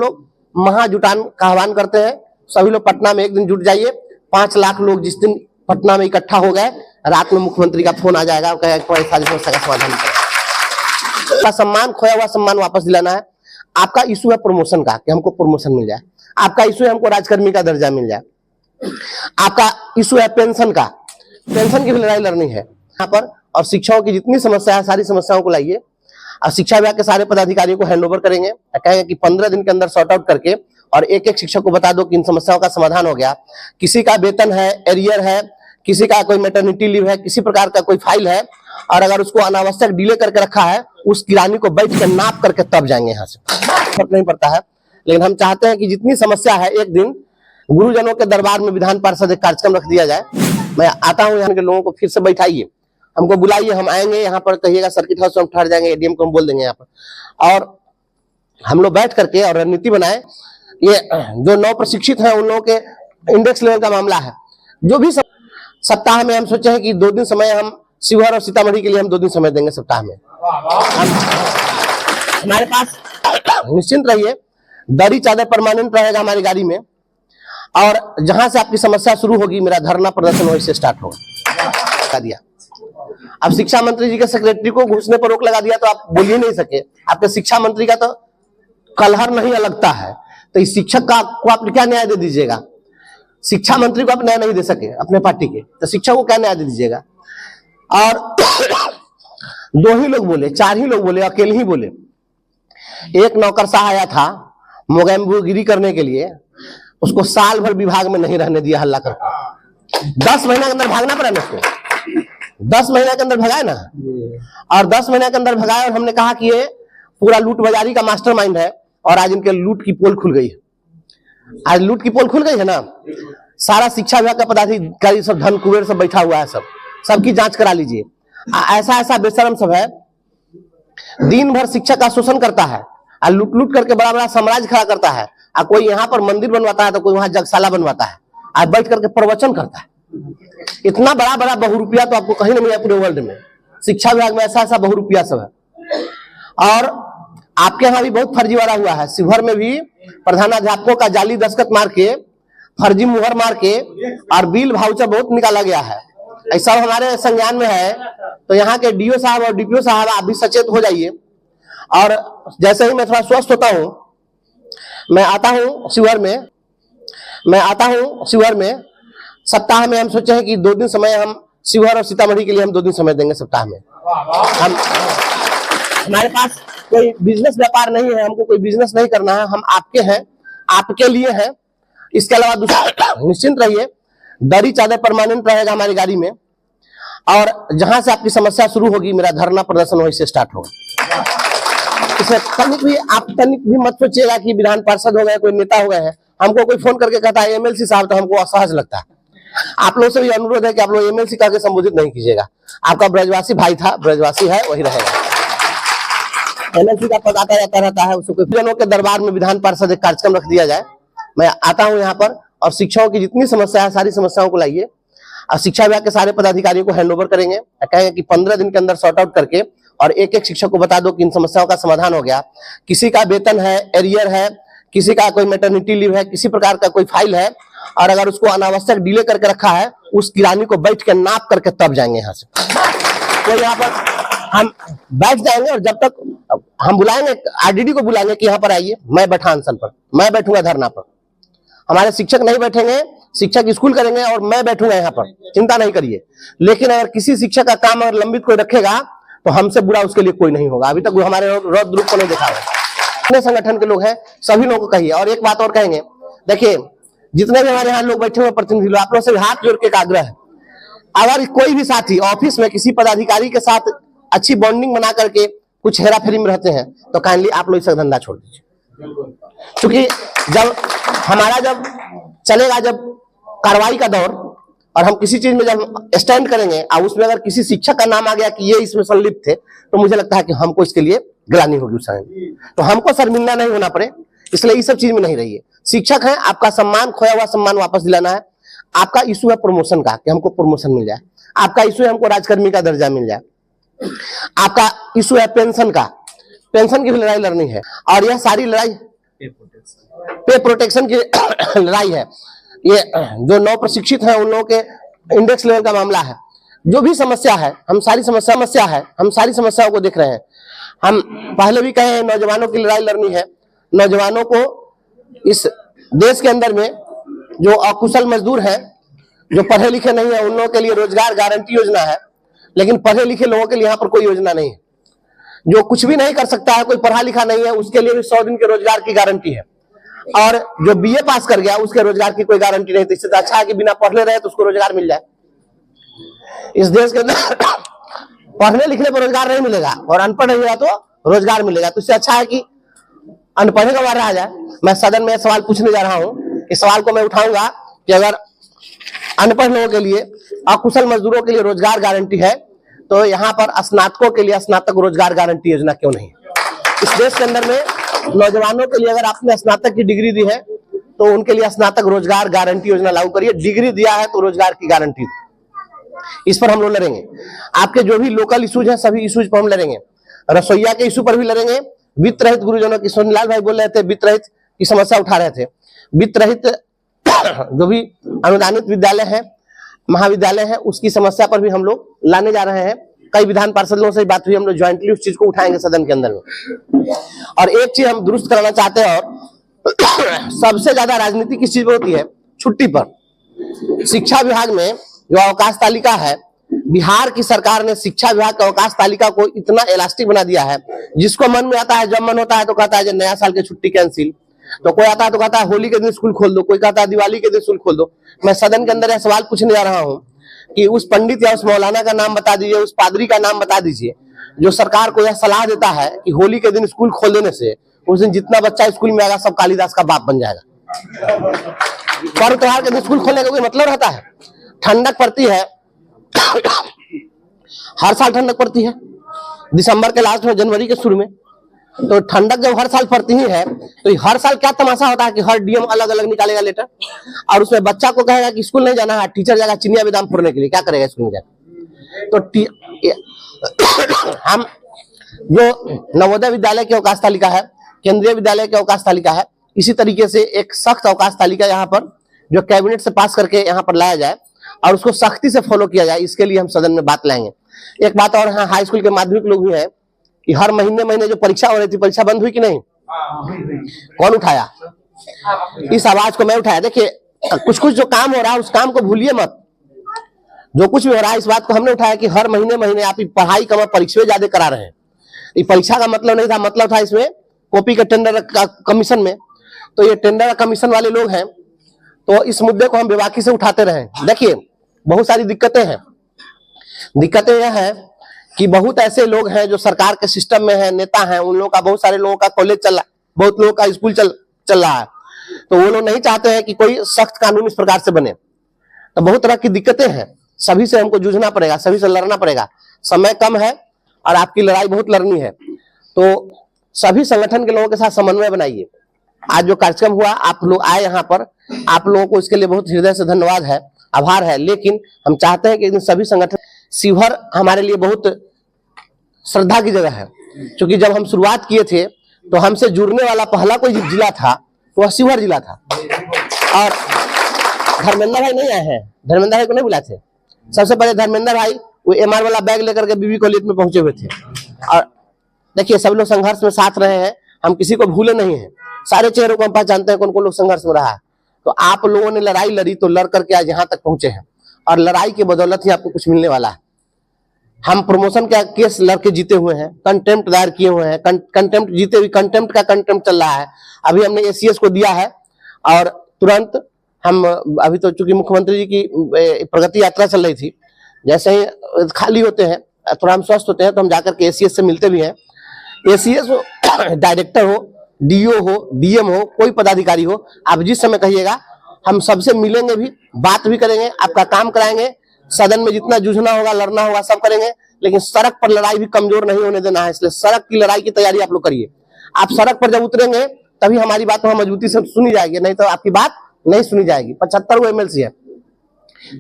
लोग महाजुटान का आह्वान करते हैं। सभी लोग पटना में एक दिन जुट जाइए। 5 लाख लोग जिस दिन पटना में इकट्ठा हो गए, रात में मुख्यमंत्री का फोन आ जाएगा, सारी समस्या का समाधान करें। सम्मान, खोया हुआ सम्मान वापस दिलाना है। आपका इशू है प्रमोशन का, कि हमको प्रमोशन मिल जाए। आपका इशू है हमको राजकर्मी का दर्जा मिल जाए। आपका इशू है पेंशन का, पेंशन की भी लड़ाई लड़नी है यहाँ पर। और शिक्षाओं की जितनी समस्या है, सारी समस्याओं को लाइए। और शिक्षा विभाग के सारे पदाधिकारियों को हैंड ओवर करेंगे, कहेंगे कि 15 दिन के अंदर सॉर्ट आउट करके और एक एक शिक्षक को बता दो कि इन समस्याओं का समाधान हो गया। किसी का वेतन है, एरियर है, किसी का कोई मैटरनिटी लीव है, किसी प्रकार का कोई फाइल है, और अगर उसको अनावश्यक डिले करके रखा है, उस किरानी को बैठ के नाप करके तब जाएंगे यहाँ से। फर्क नहीं पड़ता है, लेकिन हम चाहते हैं कि जितनी समस्या है, एक दिन गुरुजनों के दरबार में विधान पार्षद एक कार्यक्रम रख दिया जाए। मैं आता हूँ, यहाँ के लोगों को फिर से बैठाइए, हमको बुलाइए, हम आएंगे यहाँ पर। कहिएगा सर्किट हाउस में हम ठहर जाएंगे, एडीएम को हम बोल देंगे यहाँ पर, और हम लोग बैठ करके और रणनीति बनाए। ये जो नव प्रशिक्षित हैं, उन लोगों के इंडेक्स लेवल का मामला है। जो भी सप्ताह में हम सोचे हैं कि 2 दिन समय हम शिवहर और सीतामढ़ी के लिए हम 2 दिन समय देंगे सप्ताह में। हमारे पास निश्चिंत रहिए, दरी चादर परमानेंट रहेगा हमारी गाड़ी में, और जहां से आपकी समस्या शुरू होगी, मेरा धरना प्रदर्शन वहीं से स्टार्ट होगा दिया। अब शिक्षा मंत्री जी के सेक्रेटरी को घुसने पर रोक लगा दिया तो आप बोल ही नहीं सके। आपके शिक्षा मंत्री का तो कलहर नहीं लगता है, तो इस शिक्षक का को आप क्या न्याय दे दीजिएगा? शिक्षा मंत्री को आप न्याय नहीं दे सके अपने पार्टी के, तो शिक्षक को क्या न्याय दे दीजिएगा? और 2 ही लोग बोले, 4 ही लोग बोले, अकेले ही बोले। एक नौकरशाह आया था मोगैम्बुगिरी करने के लिए, उसको साल भर विभाग में नहीं रहने दिया, हल्ला करके 10 महीने के अंदर भागना पड़ा ना उसको। 10 महीने के अंदर भगाए ना, और 10 महीने के अंदर भगाए। और हमने कहा कि ये पूरा लूट बाजारी का मास्टरमाइंड है, और आज इनके लूट की पोल खुल गई है। आज लूट की पोल खुल गई है ना। सारा शिक्षा विभाग का पदाधिकारी सब धन कुबेर सब बैठा हुआ है, सबकी जांच करा लीजिए। ऐसा बेशरम सब है, दिन भर शिक्षक का शोषण करता है, और लूट लूट करके बड़ा बड़ा साम्राज्य खड़ा करता है। और कोई यहाँ पर मंदिर बनवाता है, तो कोई वहां जगशाला बनवाता है, और बैठ करके प्रवचन करता है। इतना बड़ा बड़ा बहुरूपिया तो आपको कहीं नहीं मिला पूरे वर्ल्ड में। शिक्षा विभाग में ऐसा बहुरूपिया सब है। और आपके यहाँ भी बहुत फर्जीवाड़ा हुआ है। शिवहर में भी प्रधानाध्यापकों का जाली दस्तखत मार के, फर्जी मुहर मार के, और बिल वाउचर बहुत निकाला गया है। ऐसा हमारे संज्ञान में है। तो यहाँ के डीओ साहब और डीपीओ साहब आप भी सचेत हो जाइए। और जैसे ही मैं थोड़ा स्वस्थ होता हूँ, मैं आता हूँ शिवहर में। सप्ताह में हम सोचे हैं कि 2 दिन समय हम शिवहर और सीतामढ़ी के लिए हम 2 दिन समय देंगे सप्ताह में। हमारे पास कोई बिजनेस व्यापार नहीं है, हमको कोई बिजनेस नहीं करना है। हम आपके हैं, आपके लिए हैं। इसके अलावा दूसरा निश्चिंत रहिए, दरी चादर परमानेंट रहेगा हमारी गाड़ी में, और जहां से आपकी समस्या शुरू होगी, मेरा धरना प्रदर्शन वहीं से स्टार्ट होगा। इसमें तनिक भी मत सोचिएगा कि विधान पार्षद हो गए, कोई नेता हो गए हैं। हमको कोई फोन करके कहता है एमएलसी साहब, तो हमको असहज लगता है। आप लोगों से भी अनुरोध है कि आप लोग एमएलसी करके संबोधित नहीं कीजिएगा। आपका ब्रजवासी भाई था, ब्रजवासी है, वही रहेगा। एमएलसी का पद आता जाता रहता है, उसको जनों के दरबार में विधान पार्षद एक कार्यक्रम रख दिया जाए। मैं आता हूँ यहाँ पर, और शिक्षाओं की जितनी समस्या है, सारी समस्याओं को लाइए। और शिक्षा विभाग के सारे पदाधिकारियों को हैंड ओवर करेंगे, कहेंगे कि 15 दिन के अंदर सॉर्ट आउट करके और एक एक शिक्षक को बता दो कि इन समस्याओं का समाधान हो गया। किसी का वेतन है, एरियर है, किसी का कोई मैटरनिटी लीव है, किसी प्रकार का कोई फाइल है, और अगर उसको अनावश्यक डिले करके रखा है, उस किरानी को बैठ के नाप करके तब जाएंगे यहाँ से। तो यहाँ पर हम बैठ जाएंगे, और जब तक हम बुलाएंगे, आरडीडी को बुलाएंगे कि यहाँ पर आइए, मैं बैठा अनशन पर, मैं बैठूंगा धरना पर। हमारे शिक्षक नहीं बैठेंगे, शिक्षक स्कूल करेंगे, और मैं बैठूंगा यहाँ पर, चिंता नहीं करिए। लेकिन अगर किसी शिक्षक का काम अगर लंबित कोई रखेगा, तो हमसे बुरा उसके लिए कोई नहीं होगा। अभी तक हमारे रौद्र रूप को नहीं देखा है। अपने संगठन के लोग हैं, सभी लोगों को कहिए। और एक बात और कहेंगे, देखिए, जितने भी हमारे यहाँ लोग बैठे हुए प्रतिनिधि लोग, आप लोग से हाथ जोड़ के एक आग्रह है, अगर कोई भी साथी ऑफिस में किसी पदाधिकारी के साथ अच्छी बॉन्डिंग बना करके कुछ हेरा फेरी में रहते हैं, तो काइंडली आप लोग इसका धंधा छोड़ दीजिए। क्योंकि जब चलेगा कार्रवाई का दौर, और हम किसी चीज में जब स्टैंड करेंगे, और उसमें अगर किसी शिक्षक का नाम आ गया कि ये इसमें संलिप्त थे, तो मुझे लगता है कि हमको इसके लिए ग्लानि होगी उस समय। तो हमको शर्मिंदा नहीं होना पड़े, इसलिए इस सब चीज में नहीं रहिए। शिक्षक है, आपका सम्मान, खोया हुआ सम्मान वापस दिलाना है। आपका इशू है प्रमोशन का, कि हमको प्रमोशन मिल जाए। आपका इशू है हमको राजकर्मी का दर्जा मिल जाए। आपका इशू है पेंशन का, पेंशन की भी लड़ाई लड़नी है। और यह सारी लड़ाई पे प्रोटेक्शन की लड़ाई है। ये जो नव प्रशिक्षित हैं उन लोगों के इंडेक्स लेवल का मामला है। जो भी समस्या है हम सारी समस्याओं को देख रहे हैं। हम पहले भी कहे हैं नौजवानों की लड़ाई लड़नी है। नौजवानों को इस देश के अंदर में जो अकुशल मजदूर हैं, जो पढ़े लिखे नहीं है, उन लोगों के लिए रोजगार गारंटी योजना है, लेकिन पढ़े लिखे लोगों के लिए यहाँ पर कोई योजना नहीं है। जो कुछ भी नहीं कर सकता है, कोई पढ़ा लिखा नहीं है, उसके लिए भी 100 दिन के रोजगार की गारंटी है। और जो बीए पास कर गया उसके रोजगार की कोई गारंटी नहीं। तो इससे अच्छा है कि बिना पढ़ले रहे तो उसको रोजगार मिल जाए। इस देश के अंदर पढ़ने लिखने पर रोजगार नहीं मिलेगा और अनपढ़ रहेगा तो रोजगार मिलेगा। तो इससे अच्छा है कि अनपढ़े का वारा आ जाए। मैं सदन में सवाल पूछने जा रहा हूँ। इस सवाल को मैं उठाऊंगा कि अगर अनपढ़ लोगों के लिए, अकुशल मजदूरों के लिए रोजगार गारंटी है तो यहाँ पर स्नातकों के लिए स्नातक रोजगार गारंटी योजना क्यों नहीं? इस देश के अंदर में नौजवानों के लिए अगर आपने स्नातक की डिग्री दी है तो उनके लिए स्नातक रोजगार गारंटी योजना लागू करिए। डिग्री दिया है तो रोजगार की गारंटी। इस पर हम लोग लड़ेंगे। आपके जो भी लोकल इश्यूज हैं सभी इश्यूज पर हम लड़ेंगे। रसोईया के इशू पर भी लड़ेंगे। वित्त रहित गुरुजनों की, सोनीलाल भाई बोल रहे थे वित्त रहित की समस्या उठा रहे थे। वित्त रहित जो भी अनुदानित विद्यालय है, महाविद्यालय है, उसकी समस्या पर भी हम लोग लाने जा रहे हैं। कई विधान पार्षदों से बात हुई, हम लोग ज्वाइंटली उस चीज को उठाएंगे सदन के अंदर में। और एक चीज हम दुरुस्त कराना चाहते हैं, और सबसे ज्यादा राजनीति किस चीज पर होती है? छुट्टी पर। शिक्षा विभाग में जो अवकाश तालिका है, बिहार की सरकार ने शिक्षा विभाग का अवकाश तालिका को इतना इलास्टिक बना दिया है, जिसको मन में आता है, जब मन होता है तो कहता है नया साल की छुट्टी कैंसिल, तो कोई आता है तो कहता है होली के दिन स्कूल खोल दो, कोई कहता है दिवाली के दिन स्कूल खोल दो। मैं सदन के अंदर यह सवाल पूछने जा रहा हूं कि उस पंडित या उस मौलाना का नाम बता दीजिए, उस पादरी का नाम बता दीजिए जो सरकार को यह सलाह देता है कि होली के दिन स्कूल खोल देने से उस दिन जितना बच्चा स्कूल में आएगा सब कालिदास का बाप बन जाएगा। पर्व त्योहार के दिन स्कूल खोलने का कोई मतलब रहता है? ठंडक पड़ती है, हर साल ठंडक पड़ती है, दिसंबर के लास्ट में, जनवरी के शुरू में। तो ठंडक जब हर साल पड़ती ही है तो हर साल क्या तमाशा होता है कि हर डीएम अलग अलग निकालेगा लेटर और उसमें बच्चा को कहेगा कि स्कूल नहीं जाना है, टीचर जाएगा चिनिया बादाम फोड़ने के लिए। क्या करेगा स्कूल में जाकर? तो हम जो नवोदय विद्यालय की अवकाश तालिका है, केंद्रीय विद्यालय की अवकाश तालिका है, इसी तरीके से एक सख्त अवकाश तालिका यहाँ पर जो कैबिनेट से पास करके यहाँ पर लाया जाए और उसको सख्ती से फॉलो किया जाए। इसके लिए हम सदन में बात लाएंगे। एक बात और, हाँ, हाई स्कूल के माध्यमिक लोग भी हैं कि हर महीने जो परीक्षा हो रही थी, परीक्षा बंद हुई कि नहीं? कौन उठाया इस आवाज को? मैं उठाया। देखिए, कुछ जो काम हो रहा है उस काम को भूलिए मत। जो कुछ भी हो रहा है इस बात को हमने उठाया कि हर महीने आप पढ़ाई कम, परीक्षा ज्यादा करा रहे हैं। ये परीक्षा का मतलब नहीं था, मतलब था इसमें कॉपी के टेंडर का कमीशन में। तो ये टेंडर कमीशन वाले लोग हैं, तो इस मुद्दे को हम बेबाकी से उठाते रहे। देखिए, बहुत सारी दिक्कतें हैं। दिक्कतें यह है कि बहुत ऐसे लोग हैं जो सरकार के सिस्टम में है, नेता हैं, उन लोगों का, बहुत सारे लोगों का कॉलेज चल रहा है, बहुत लोगों का स्कूल चल रहा है, तो वो लोग नहीं चाहते हैं कि कोई सख्त कानून इस प्रकार से बने। तो बहुत तरह की दिक्कतें हैं, सभी से हमको जूझना पड़ेगा, सभी से लड़ना पड़ेगा। समय कम है और आपकी लड़ाई बहुत लड़नी है, तो सभी संगठन के लोगों के साथ समन्वय बनाइए। आज जो कार्यक्रम हुआ, आप लोग आए यहाँ पर, आप लोगों को इसके लिए बहुत हृदय से धन्यवाद है, आभार है। लेकिन हम चाहते हैं कि इन सभी संगठन, शिवहर हमारे लिए बहुत श्रद्धा की जगह है, क्योंकि जब हम शुरुआत किए थे तो हमसे जुड़ने वाला पहला कोई जिला था तो वह शिवहर जिला था। और धर्मेंद्र भाई नहीं आए हैं, धर्मेंद्र भाई को नहीं बुलाए थे। सबसे पहले धर्मेंद्र भाई वो एमआर वाला बैग लेकर के बीबी कॉलेज में पहुंचे हुए थे। और देखिए, सब लोग संघर्ष में साथ रहे हैं, हम किसी को भूले नहीं है, सारे चेहरों को हम पहचानते हैं कौन कौन लोग संघर्ष में रहा है। तो आप लोगों ने लड़ाई लड़ी तो लड़ करके आज यहाँ तक पहुंचे हैं, और लड़ाई की बदौलत ही आपको कुछ मिलने वाला है। हम प्रमोशन का केस लड़के जीते हुए हैं, कंटेम्प्ट दायर किए हुए हैं, कंटेम्प्ट जीते हुए, कंटेम्प्ट का कंटेम्प्ट चल रहा है। अभी हमने एसीएस को दिया है और तुरंत हम, अभी तो चूंकि मुख्यमंत्री जी की प्रगति यात्रा चल रही थी, जैसे ही खाली होते हैं, थोड़ा हम स्वस्थ होते हैं तो हम जाकर के एसीएस से मिलते भी हैं। एसीएस हो, डायरेक्टर हो, डीओ हो, डीएम हो, कोई पदाधिकारी हो, आप जिस समय कहिएगा हम सबसे मिलेंगे भी, बात भी करेंगे, आपका काम कराएंगे। सदन में जितना जूझना होगा, लड़ना होगा, सब करेंगे, लेकिन सड़क पर लड़ाई भी कमजोर नहीं होने देना है। इसलिए सड़क की लड़ाई की तैयारी आप लोग करिए। आप सड़क पर जब उतरेंगे तभी हमारी बात वहां मजबूती से सुनी जाएगी, नहीं तो आपकी बात नहीं सुनी जाएगी। 75 एमएलसी है,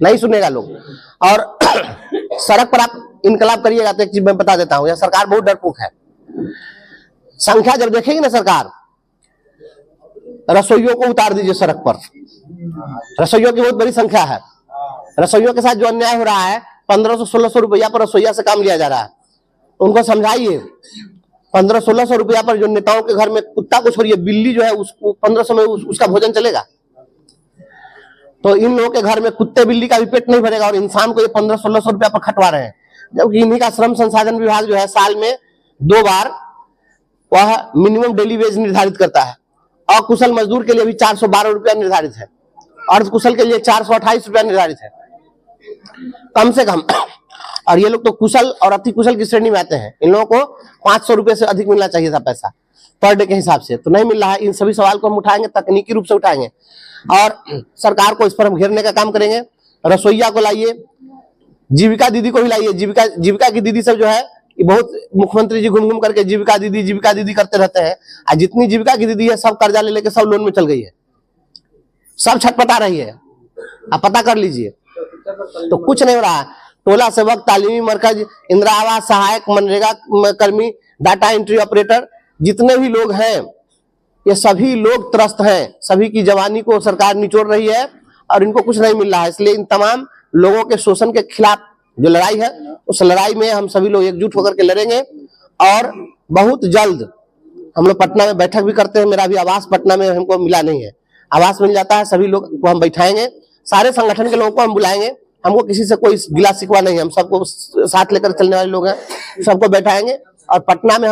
नहीं सुनेगा लोग। और सड़क पर आप इनकलाब करिएगा तो एक चीज मैं बता देता हूं, यह सरकार बहुत डरपोक है। संख्या जब देखेगी ना सरकार, रसोइयों को उतार दीजिए सड़क पर। रसोइयों की बहुत बड़ी संख्या है। रसोइयों के साथ जो अन्याय हो रहा है, 1500-1600 रुपया पर रसोईया से काम लिया जा रहा है। उनको समझाइए। 1500-1600 रुपया पर जो नेताओं के घर में कुत्ता को छोड़िए, बिल्ली जो है उसको 1500 में उसका भोजन चलेगा। तो इन लोगों के घर में कुत्ते बिल्ली का भी पेट नहीं भरेगा और इंसान को ये 1500-1600 रुपया पर खटवा रहे हैं। जबकि इन्हीं का श्रम संसाधन विभाग जो है साल में 2 बार वह मिनिमम डेली वेज निर्धारित करता है। अकुशल मजदूर के लिए भी 412 रुपया निर्धारित है, अर्धकुशल के लिए 428 रुपया निर्धारित है कम से कम। और ये लोग तो कुशल और अति कुशल की श्रेणी में आते हैं। इन लोगों को 500 रुपये से अधिक मिलना चाहिए था पैसा पर डे के हिसाब से, तो नहीं मिल रहा है। इन सभी सवाल को हम उठाएंगे, तकनीकी रूप से उठाएंगे और सरकार को इस पर हम घेरने का काम करेंगे। रसोईया को लाइए, जीविका दीदी को भी लाइए। जीविका की दीदी सब जो है ये बहुत मुख्यमंत्री जी घूम घूम करके जीविका दीदी करते रहते हैं। और जितनी जीविका की दीदी है सब कर्जा ले लेके सब लोन में चल गई है, सब छटपटा रही है। आप पता कर लीजिए। तो कुछ नहीं हो रहा। टोला सेवक, तालीमी मरकज, इंदिरा आवास सहायक, मनरेगा कर्मी, डाटा एंट्री ऑपरेटर, जितने भी लोग हैं ये सभी लोग त्रस्त हैं। सभी की जवानी को सरकार निचोड़ रही है और इनको कुछ नहीं मिल रहा है। इसलिए इन तमाम लोगों के शोषण के खिलाफ जो लड़ाई है, उस लड़ाई में हम सभी लोग एकजुट होकर के लड़ेंगे। और बहुत जल्द हम लोग पटना में बैठक भी करते हैं। मेरा भी आवास पटना में हमको मिला नहीं है, आवास मिल जाता है। सभी लोग को हम बैठाएंगे, सारे संगठन के लोगों को हम बुलाएंगे। हमको किसी से कोई गिला शिकवा नहीं है, हम सबको साथ लेकर चलने वाले लोग हैं। सबको बैठाएंगे और पटना में हम